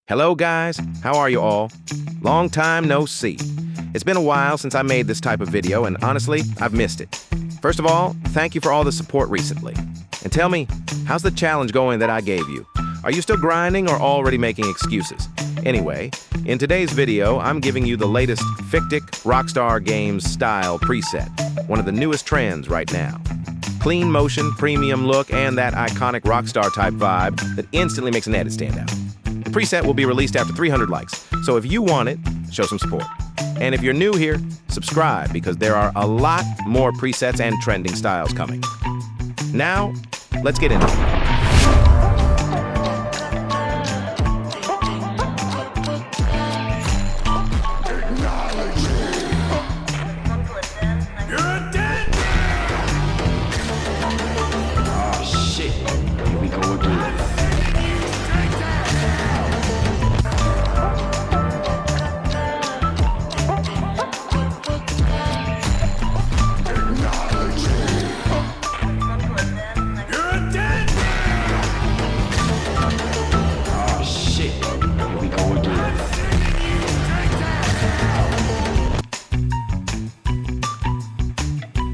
Hello guys, how are you all? Long time no see. It's been a while since I made this type of video and honestly, I've missed it. First of all, thank you for all the support recently. And tell me, how's the challenge going that I gave you? Are you still grinding or already making excuses? Anyway, in today's video, I'm giving you the latest fictic ROCKSTAR Games style preset, one of the newest trends right now. Clean motion, premium look, and that iconic ROCKSTAR type vibe that instantly makes an edit stand out. The preset will be released after 300 likes, so if you want it, show some support. And if you're new here, subscribe because there are a lot more presets and trending styles coming. Now, let's get into it.